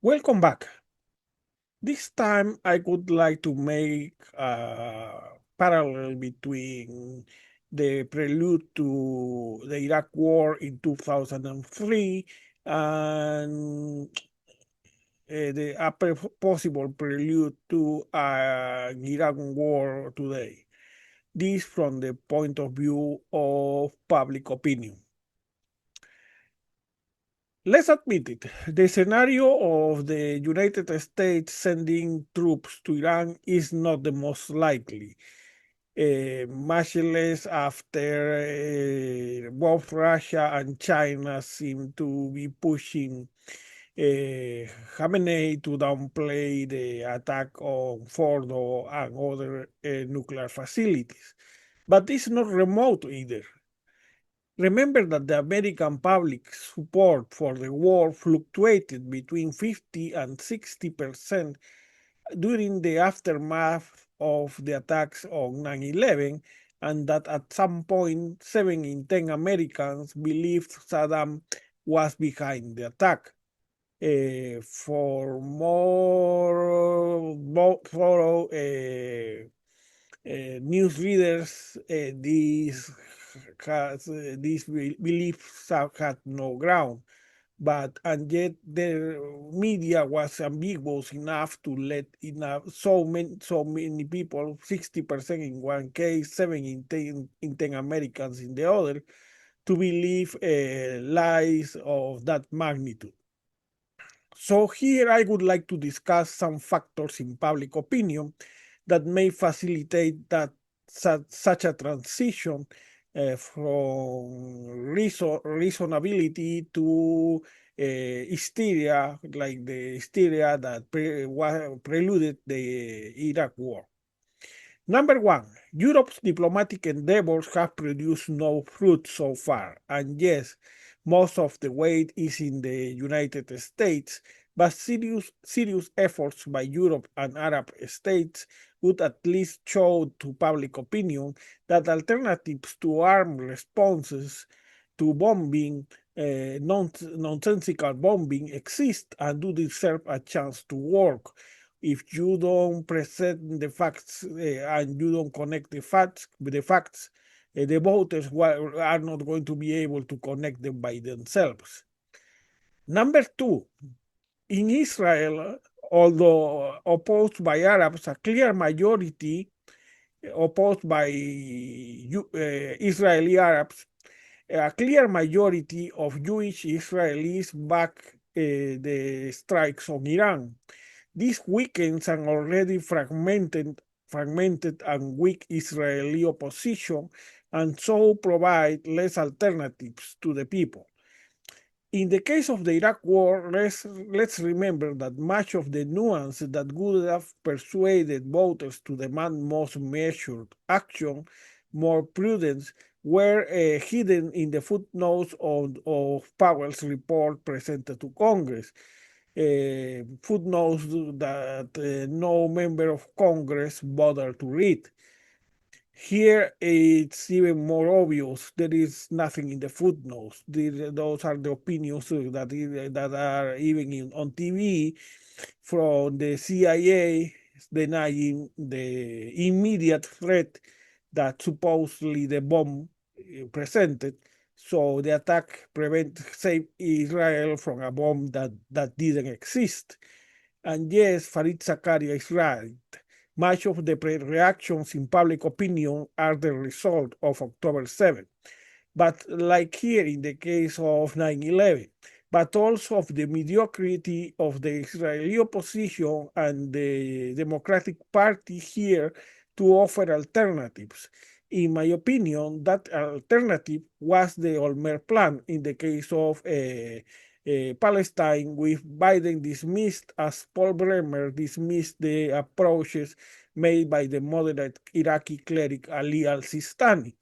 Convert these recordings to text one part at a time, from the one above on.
Welcome back. This time I would like to make a parallel between the prelude to the Iraq War in 2003 and the possible prelude to an Iraq war today. This from the point of view of public opinion. Let's admit it, the scenario of the United States sending troops to Iran is not the most likely, much less after both Russia and China seem to be pushing Khamenei to downplay the attack on Fordo and other nuclear facilities. But it's not remote either. Remember that the American public support for the war fluctuated between 50 and 60% during the aftermath of the attacks on 9/11, and that at some point 7 in 10 Americans believed Saddam was behind the attack. For more thorough news readers, these beliefs had no ground, and yet the media was ambiguous enough to let so many people, 60% in one case, 7 in 10 Americans in the other, to believe lies of that magnitude. So here I would like to discuss some factors in public opinion that may facilitate such a transition from reasonability to hysteria, like the hysteria that preluded the Iraq War. Number one, Europe's diplomatic endeavors have produced no fruit so far. And yes, most of the weight is in the United States, but serious efforts by Europe and Arab states would at least show to public opinion that alternatives to armed responses to bombing, nonsensical bombing, exist and do deserve a chance to work. If you don't present the facts and you don't connect the facts with the facts, the voters are not going to be able to connect them by themselves. Number two, in Israel, although opposed by Arabs, a clear majority opposed by Israeli Arabs, a clear majority of Jewish Israelis back the strikes on Iran. This weakens an already fragmented and weak Israeli opposition and so provide less alternatives to the people. In the case of the Iraq War, let's remember that much of the nuance that would have persuaded voters to demand more measured action, more prudence, were hidden in the footnotes of Powell's report presented to Congress. Footnotes that no member of Congress bothered to read. Here it's even more obvious. There is nothing in the footnotes. Those are the opinions that are even on TV from the CIA denying the immediate threat that supposedly the bomb presented. So the attack saved Israel from a bomb that didn't exist. And yes, Farid Zakaria is right. Much of the reactions in public opinion are the result of October 7th. But like here in the case of 9/11, but also of the mediocrity of the Israeli opposition and the Democratic Party here to offer alternatives. In my opinion, that alternative was the Olmert plan in the case of Palestine, with Biden dismissed, as Paul Bremer dismissed the approaches made by the moderate Iraqi cleric Ali al-Sistani,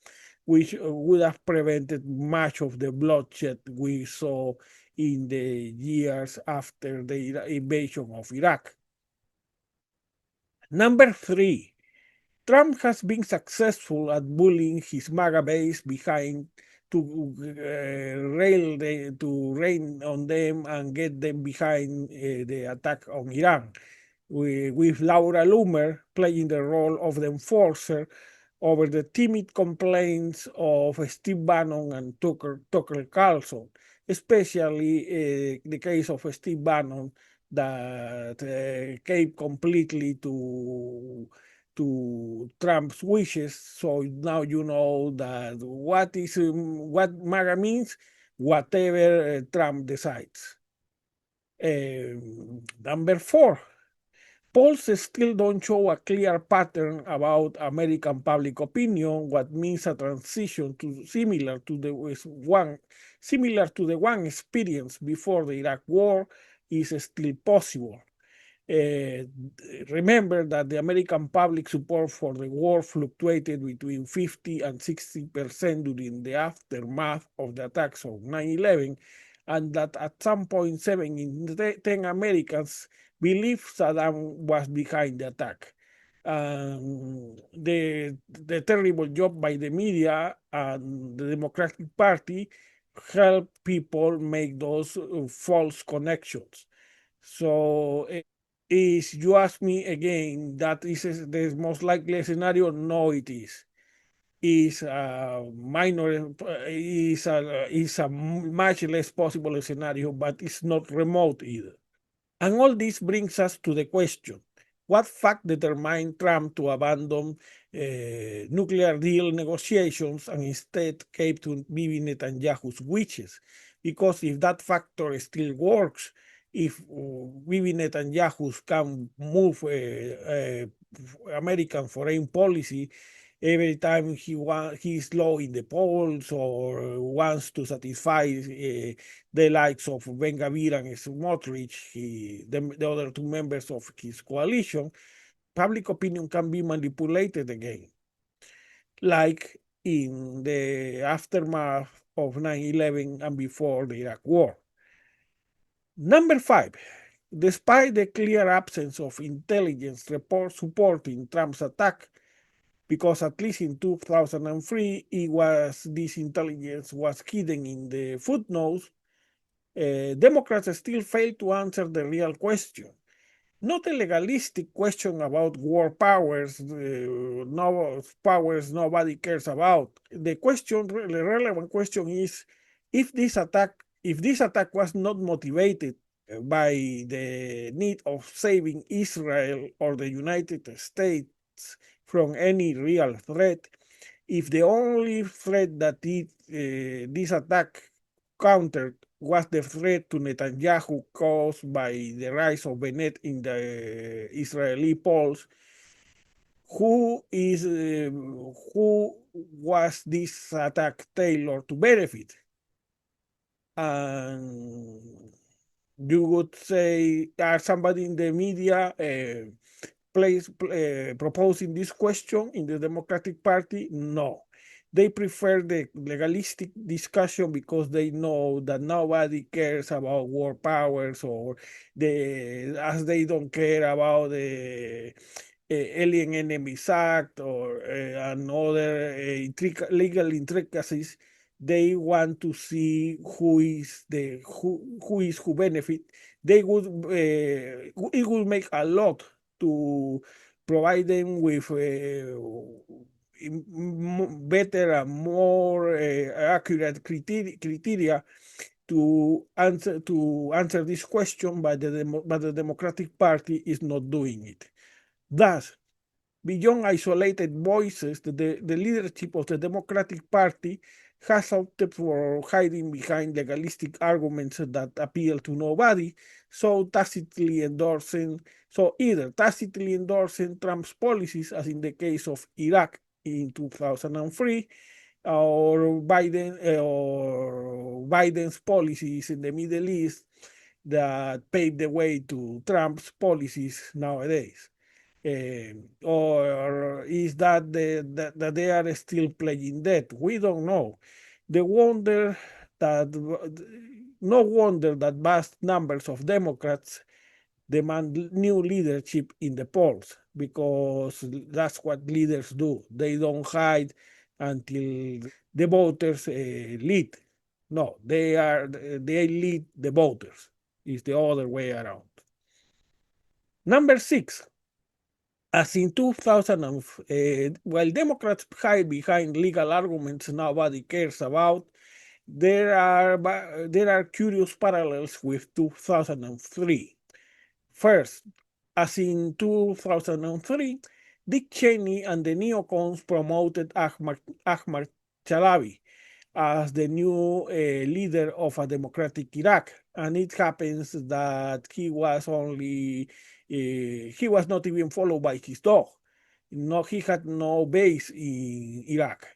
which would have prevented much of the bloodshed we saw in the years after the invasion of Iraq. Number three, Trump has been successful at bullying his MAGA base behind to rain on them and get them behind the attack on Iran, with Laura Loomer playing the role of the enforcer over the timid complaints of Steve Bannon and Tucker Carlson, especially the case of Steve Bannon that came completely to Trump's wishes. So now you know that what MAGA means, whatever Trump decides. Number 4, polls still don't show a clear pattern about American public opinion, what means a transition to similar to the one experienced before the Iraq War is still possible. Uh, Remember that the American public support for the war fluctuated between 50 and 60% during the aftermath of the attacks of 9/11, and that at some point 7 in 10 Americans believed Saddam was behind the attack. The terrible job by the media and the Democratic Party helped people make those false connections. So is you ask me again, that is the most likely scenario? No, it is. Is a minor, is a much less possible scenario, but it's not remote either. And all this brings us to the question, what fact determined Trump to abandon nuclear deal negotiations and instead cave to Bibi Netanyahu's wishes? Because if that factor still works, if Bibi Netanyahu can move American foreign policy every time he's low in the polls or wants to satisfy the likes of Ben Gavir and Smotrich, the other two members of his coalition, public opinion can be manipulated again, like in the aftermath of 9/11 and before the Iraq War. Number 5, despite the clear absence of intelligence reports supporting Trump's attack, because at least in 2003, this intelligence was hidden in the footnotes, Democrats still fail to answer the real question. Not a legalistic question about war powers, powers nobody cares about. The relevant question is, if this attack was not motivated by the need of saving Israel or the United States from any real threat, if the only threat that this attack countered was the threat to Netanyahu caused by the rise of Bennett in the Israeli polls, who was this attack tailored to benefit? And you would say, somebody in the media proposing this question in the Democratic Party? No. They prefer the legalistic discussion because they know that nobody cares about war powers, or as they don't care about the Alien Enemies Act or another legal intricacies. They want to see who is who benefit. It would make a lot to provide them with better and more accurate criteria to answer this question, but the Democratic Party is not doing it. Thus, beyond isolated voices, the leadership of the Democratic Party has opted for hiding behind legalistic arguments that appeal to nobody, so either tacitly endorsing Trump's policies, as in the case of Iraq in 2003, or Biden's policies in the Middle East that paved the way to Trump's policies nowadays. Or is that they are still playing dead? We don't know. No wonder that vast numbers of Democrats demand new leadership in the polls, because that's what leaders do. They don't hide until the voters lead. No, they lead the voters. It's the other way around. Number 6, as in 2000, while Democrats hide behind legal arguments nobody cares about, there are curious parallels with 2003. First, as in 2003, Dick Cheney and the neocons promoted Ahmad Chalabi as the new leader of a democratic Iraq. And it happens that he was not even followed by his dog. No, he had no base in Iraq.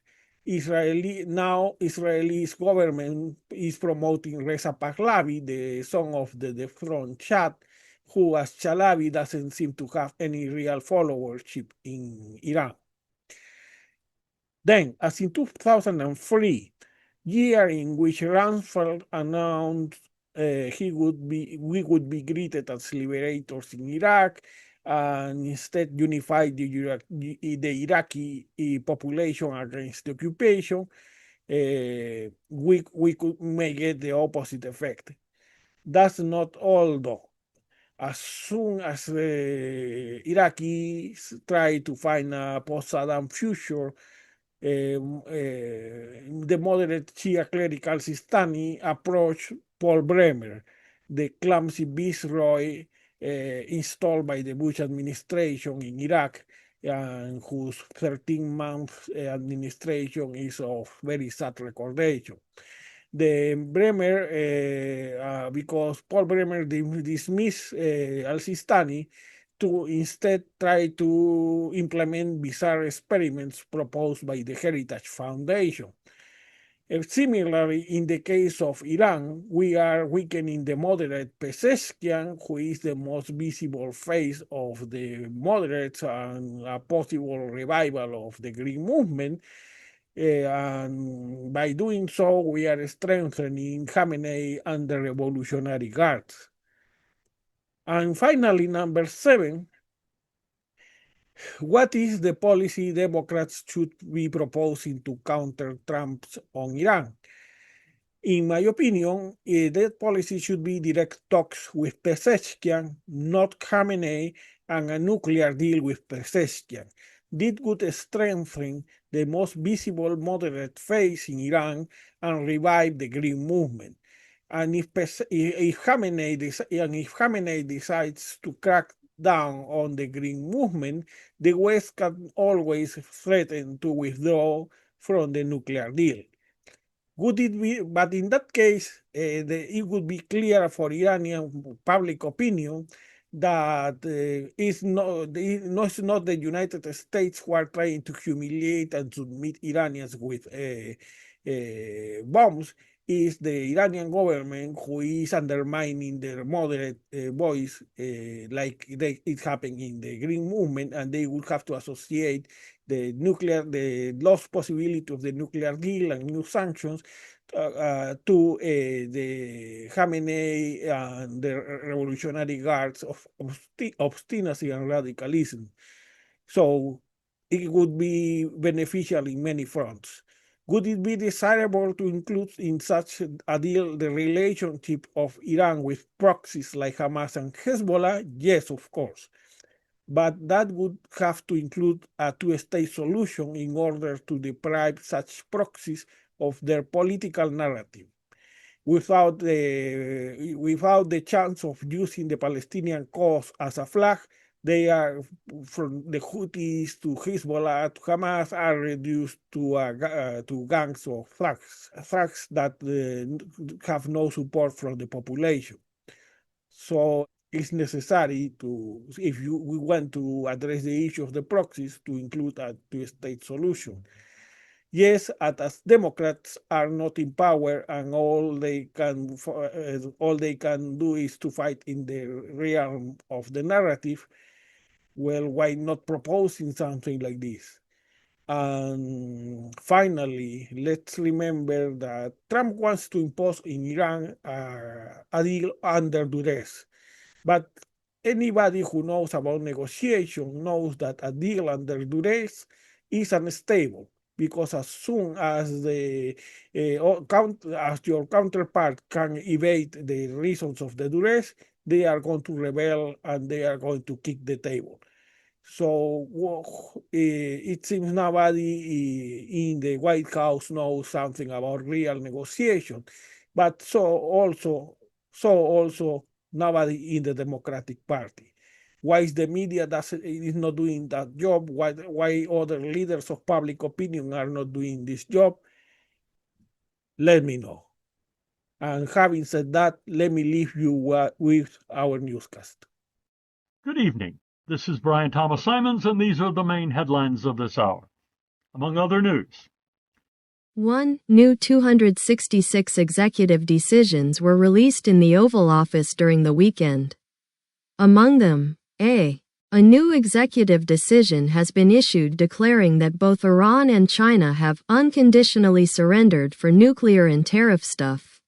Israeli's government is promoting Reza Pahlavi, the son of the dethroned Shah, who, as Chalabi, doesn't seem to have any real followership in Iran. Then, as in 2003, year in which Rumsfeld announced we would be greeted as liberators in Iraq, and instead unify the Iraqi population against the occupation, may get the opposite effect. That's not all, though. As soon as Iraqis try to find a post-Saddam future, the moderate Shia clerical Sistani approached Paul Bremer, the clumsy viceroy installed by the Bush administration in Iraq, and whose 13-month administration is of very sad recordation. Because Paul Bremer dismissed al-Sistani to instead try to implement bizarre experiments proposed by the Heritage Foundation. Similarly, in the case of Iran, we are weakening the moderate Pezeshkian, who is the most visible face of the moderates and a possible revival of the Green Movement. And by doing so, we are strengthening Khamenei and the Revolutionary Guards. And finally, number 7, what is the policy Democrats should be proposing to counter Trump's on Iran? In my opinion, that policy should be direct talks with Pezeshkian, not Khamenei, and a nuclear deal with Pezeshkian. This would strengthen the most visible moderate face in Iran and revive the Green Movement. And if Khamenei decides to crack down on the Green Movement, the West can always threaten to withdraw from the nuclear deal. Would it be, but in that case, it would be clear for Iranian public opinion that it's not the United States who are trying to humiliate and submit Iranians with bombs. Is the Iranian government who is undermining their moderate voice, like it happened in the Green Movement, and they would have to associate the lost possibility of the nuclear deal and new sanctions to the Khamenei and the Revolutionary Guards of obstinacy and radicalism. So it would be beneficial in many fronts. Would it be desirable to include in such a deal the relationship of Iran with proxies like Hamas and Hezbollah? Yes, of course. But that would have to include a two-state solution in order to deprive such proxies of their political narrative. Without the chance of using the Palestinian cause as a flag, they are, from the Houthis to Hezbollah to Hamas, are reduced to gangs of thugs that have no support from the population. So it's necessary if we want to address the issue of the proxies, to include a two-state solution. Yes, as Democrats are not in power and all they can do is to fight in the realm of the narrative, well, why not proposing something like this? And finally, let's remember that Trump wants to impose in Iran a deal under duress. But anybody who knows about negotiation knows that a deal under duress is unstable. because as soon as as your counterpart can evade the reasons of the duress, they are going to rebel and they are going to kick the table. So it seems nobody in the White House knows something about real negotiation, but so also nobody in the Democratic Party. Why is the media is not doing that job? Why other leaders of public opinion are not doing this job? Let me know. And having said that, let me leave you with our newscast. Good evening. This is Brian Thomas Simons, and these are the main headlines of this hour. Among other news, 1. New 266 executive decisions were released in the Oval Office during the weekend. Among them, A new executive decision has been issued declaring that both Iran and China have unconditionally surrendered for nuclear and tariff stuff.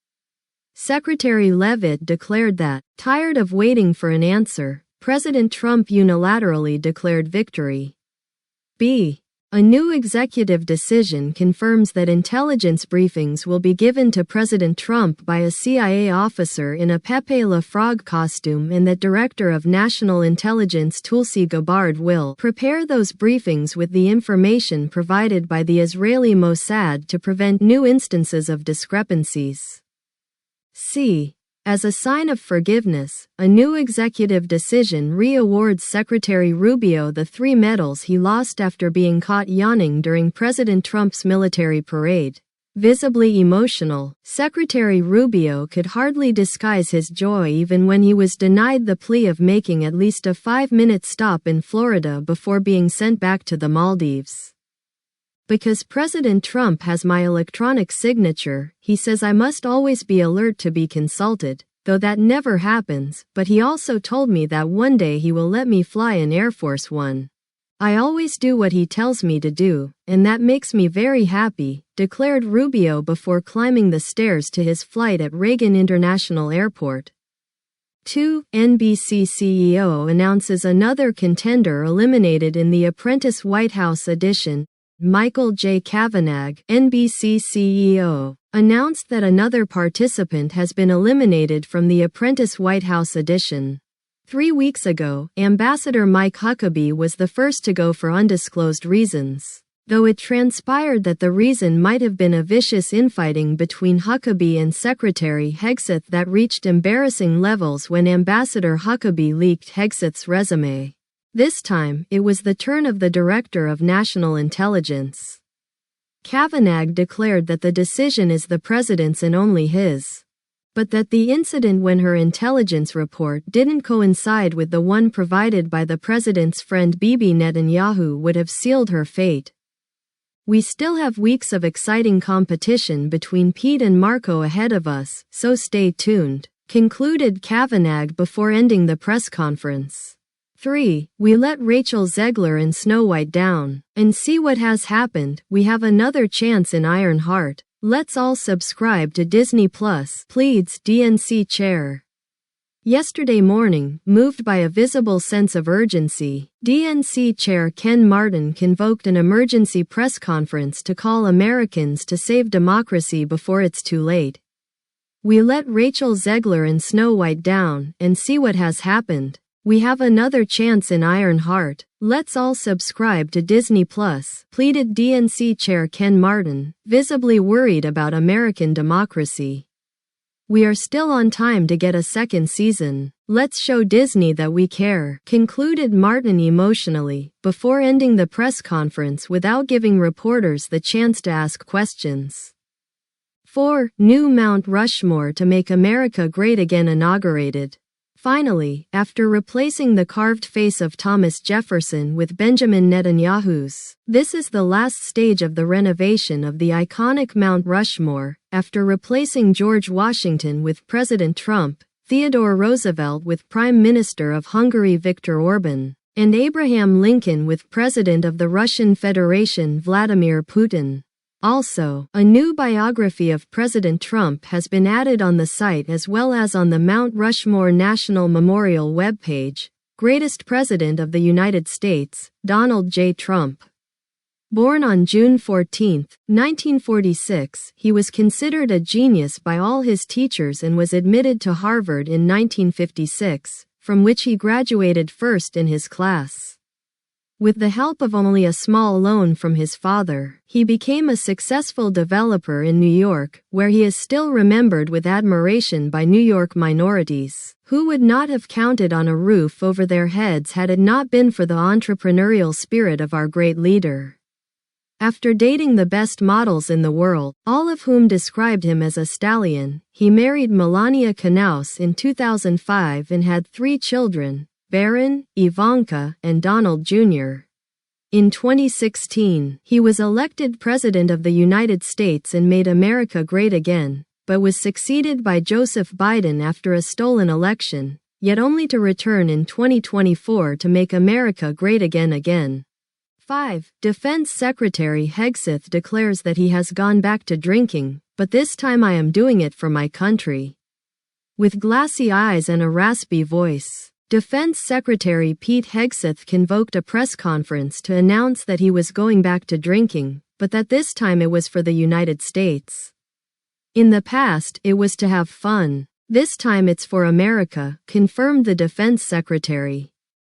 Secretary Leavitt declared that, tired of waiting for an answer, President Trump unilaterally declared victory. B. A new executive decision confirms that intelligence briefings will be given to President Trump by a CIA officer in a Pepe Le Frog costume and that Director of National Intelligence Tulsi Gabbard will prepare those briefings with the information provided by the Israeli Mossad to prevent new instances of discrepancies. C. As a sign of forgiveness, a new executive decision re-awards Secretary Rubio the 3 medals he lost after being caught yawning during President Trump's military parade. Visibly emotional, Secretary Rubio could hardly disguise his joy even when he was denied the plea of making at least a 5-minute stop in Florida before being sent back to the Maldives. Because President Trump has my electronic signature, he says I must always be alert to be consulted, though that never happens, but he also told me that one day he will let me fly an Air Force One. I always do what he tells me to do, and that makes me very happy, declared Rubio before climbing the stairs to his flight at Reagan International Airport. 2. NBC CEO announces another contender eliminated in The Apprentice White House edition. Michael J. Kavanagh, NBC CEO, announced that another participant has been eliminated from The Apprentice White House edition. 3 weeks ago, Ambassador Mike Huckabee was the first to go for undisclosed reasons, though it transpired that the reason might have been a vicious infighting between Huckabee and Secretary Hegseth that reached embarrassing levels when Ambassador Huckabee leaked Hegseth's resume. This time, it was the turn of the Director of National Intelligence. Kavanagh declared that the decision is the president's and only his, but that the incident when her intelligence report didn't coincide with the one provided by the president's friend Bibi Netanyahu would have sealed her fate. We still have weeks of exciting competition between Pete and Marco ahead of us, so stay tuned, concluded Kavanagh before ending the press conference. 3. We let Rachel Zegler and Snow White down, and see what has happened. We have another chance in Iron Heart. Let's all subscribe to Disney Plus, pleads DNC chair. Yesterday morning, moved by a visible sense of urgency, DNC chair Ken Martin convoked an emergency press conference to call Americans to save democracy before it's too late. We let Rachel Zegler and Snow White down, and see what has happened. We have another chance in Iron Heart. Let's all subscribe to Disney Plus, pleaded DNC chair Ken Martin, visibly worried about American democracy. We are still on time to get a second season. Let's show Disney that we care, concluded Martin emotionally, before ending the press conference without giving reporters the chance to ask questions. 4. New Mount Rushmore to Make America Great Again inaugurated. Finally, after replacing the carved face of Thomas Jefferson with Benjamin Netanyahu's, this is the last stage of the renovation of the iconic Mount Rushmore, after replacing George Washington with President Trump, Theodore Roosevelt with Prime Minister of Hungary Viktor Orban, and Abraham Lincoln with President of the Russian Federation Vladimir Putin. Also, a new biography of President Trump has been added on the site as well as on the Mount Rushmore National Memorial webpage. Greatest President of the United States, Donald J. Trump. Born on June 14, 1946, he was considered a genius by all his teachers and was admitted to Harvard in 1956, from which he graduated first in his class. With the help of only a small loan from his father, he became a successful developer in New York, where he is still remembered with admiration by New York minorities, who would not have counted on a roof over their heads had it not been for the entrepreneurial spirit of our great leader. After dating the best models in the world, all of whom described him as a stallion, he married Melania Knauss in 2005 and had 3 children, Barron, Ivanka, and Donald Jr. In 2016, he was elected President of the United States and made America great again, but was succeeded by Joseph Biden after a stolen election, yet only to return in 2024 to make America great again. 5. Defense Secretary Hegseth declares that he has gone back to drinking, but this time I am doing it for my country. With glassy eyes and a raspy voice, Defense Secretary Pete Hegseth convoked a press conference to announce that he was going back to drinking, but that this time it was for the United States. In the past, it was to have fun. This time it's for America, confirmed the Defense Secretary.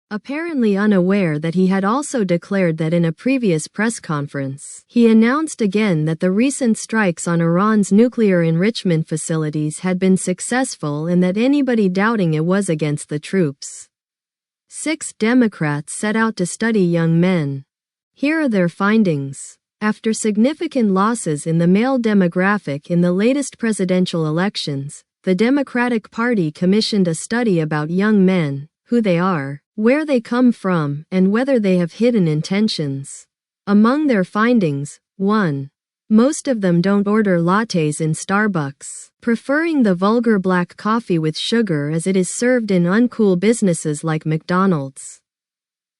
Apparently unaware that he had also declared that in a previous press conference, he announced again that the recent strikes on Iran's nuclear enrichment facilities had been successful and that anybody doubting it was against the troops. 6 Democrats set out to study young men. Here are their findings. After significant losses in the male demographic in the latest presidential elections, the Democratic Party commissioned a study about young men, who they are, where they come from, and whether they have hidden intentions. Among their findings, 1. Most of them don't order lattes in Starbucks, preferring the vulgar black coffee with sugar as it is served in uncool businesses like McDonald's.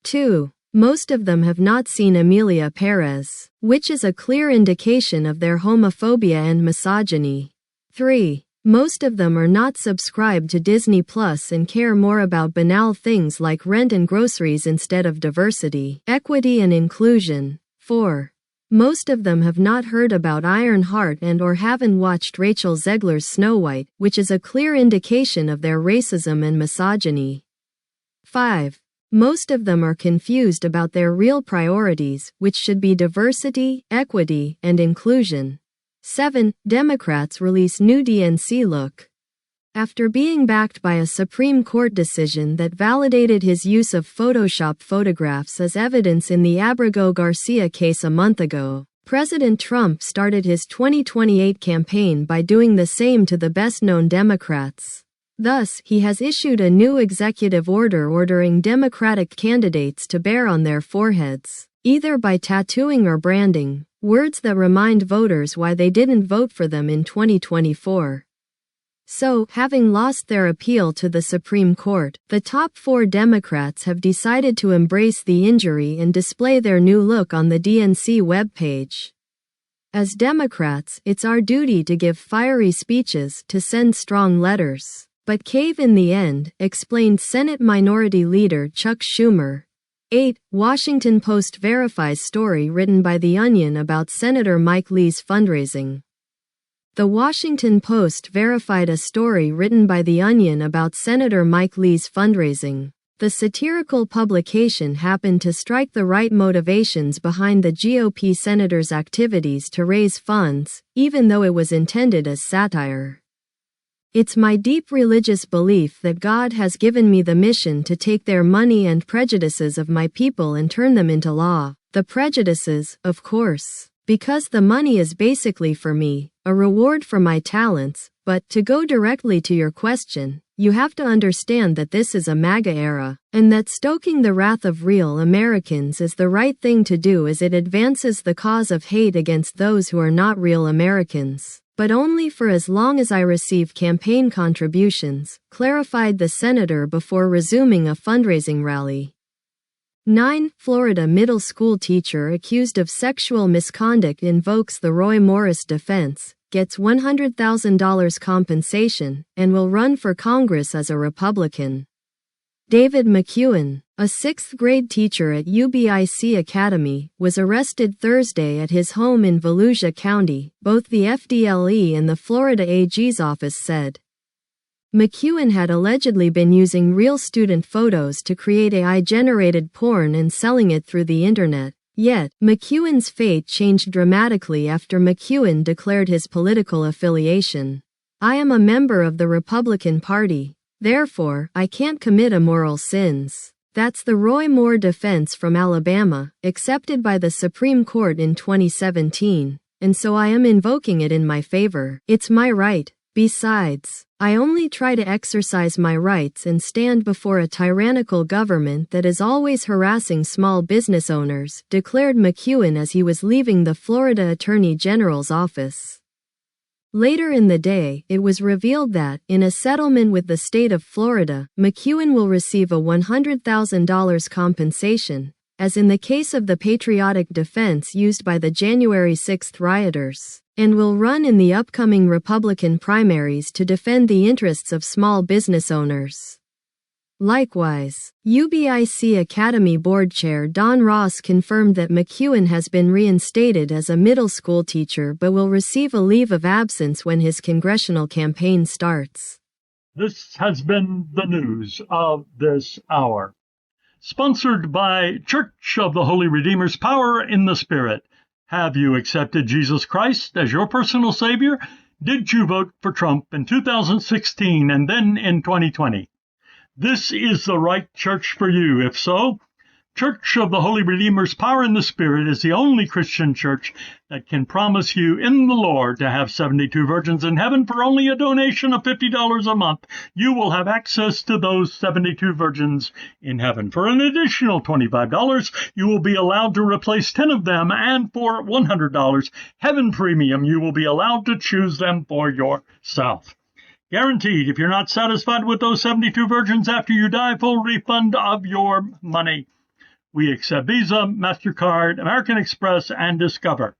2. Most of them have not seen Emilia Perez, which is a clear indication of their homophobia and misogyny. 3. Most of them are not subscribed to Disney Plus and care more about banal things like rent and groceries instead of diversity, equity and inclusion. 4. Most of them have not heard about Ironheart and/or haven't watched Rachel Zegler's Snow White, which is a clear indication of their racism and misogyny. 5. Most of them are confused about their real priorities, which should be diversity, equity, and inclusion. 7. Democrats release new DNC look. After being backed by a Supreme Court decision that validated his use of Photoshop photographs as evidence in the Abrego Garcia case a month ago, President Trump started his 2028 campaign by doing the same to the best-known Democrats. Thus, he has issued a new executive order ordering Democratic candidates to bear on their foreheads, either by tattooing or branding, words that remind voters why they didn't vote for them in 2024. So, having lost their appeal to the Supreme Court, the top 4 Democrats have decided to embrace the injury and display their new look on the DNC webpage. As Democrats, it's our duty to give fiery speeches, to send strong letters, but cave in the end, explained Senate Minority Leader Chuck Schumer. 8. Washington Post verifies story written by The Onion about Senator Mike Lee's fundraising. The Washington Post verified a story written by The Onion about Senator Mike Lee's fundraising. The satirical publication happened to strike the right motivations behind the GOP senator's activities to raise funds, even though it was intended as satire. It's my deep religious belief that God has given me the mission to take their money and prejudices of my people and turn them into law. The prejudices, of course, because the money is basically for me, a reward for my talents, but to go directly to your question, you have to understand that this is a MAGA era, and that stoking the wrath of real Americans is the right thing to do as it advances the cause of hate against those who are not real Americans. But only for as long as I receive campaign contributions, clarified the senator before resuming a fundraising rally. 9. Florida middle school teacher accused of sexual misconduct invokes the Roy Morris defense, gets $100,000 compensation, and will run for Congress as a Republican. David McEwen, A sixth-grade teacher at UBIC Academy was arrested Thursday at his home in Volusia County, both the FDLE and the Florida AG's office said. McEwen had allegedly been using real student photos to create AI-generated porn and selling it through the internet. Yet, McEwen's fate changed dramatically after McEwen declared his political affiliation. "I am a member of the Republican Party. Therefore, I can't commit immoral sins." That's the Roy Moore defense from Alabama, accepted by the Supreme Court in 2017, and so I am invoking it in my favor. It's my right. Besides, I only try to exercise my rights and stand before a tyrannical government that is always harassing small business owners, declared McEwen as he was leaving the Florida Attorney General's office. Later in the day, it was revealed that, in a settlement with the state of Florida, McEwen will receive a $100,000 compensation, as in the case of the patriotic defense used by the January 6 rioters, and will run in the upcoming Republican primaries to defend the interests of small business owners. Likewise, UBIC Academy Board Chair Don Ross confirmed that McEwen has been reinstated as a middle school teacher but will receive a leave of absence when his congressional campaign starts. This has been the news of this hour. Sponsored by Church of the Holy Redeemer's Power in the Spirit. Have you accepted Jesus Christ as your personal Savior? Did you vote for Trump in 2016 and then in 2020? This is the right church for you. If so, Church of the Holy Redeemer's Power in the Spirit is the only Christian church that can promise you in the Lord to have 72 virgins in heaven for only a donation of $50 a month. You will have access to those 72 virgins in heaven. For an additional $25, you will be allowed to replace 10 of them, and for $100, Heaven Premium, you will be allowed to choose them for yourself. Guaranteed, if you're not satisfied with those 72 virgins after you die, full refund of your money. We accept Visa, MasterCard, American Express, and Discover.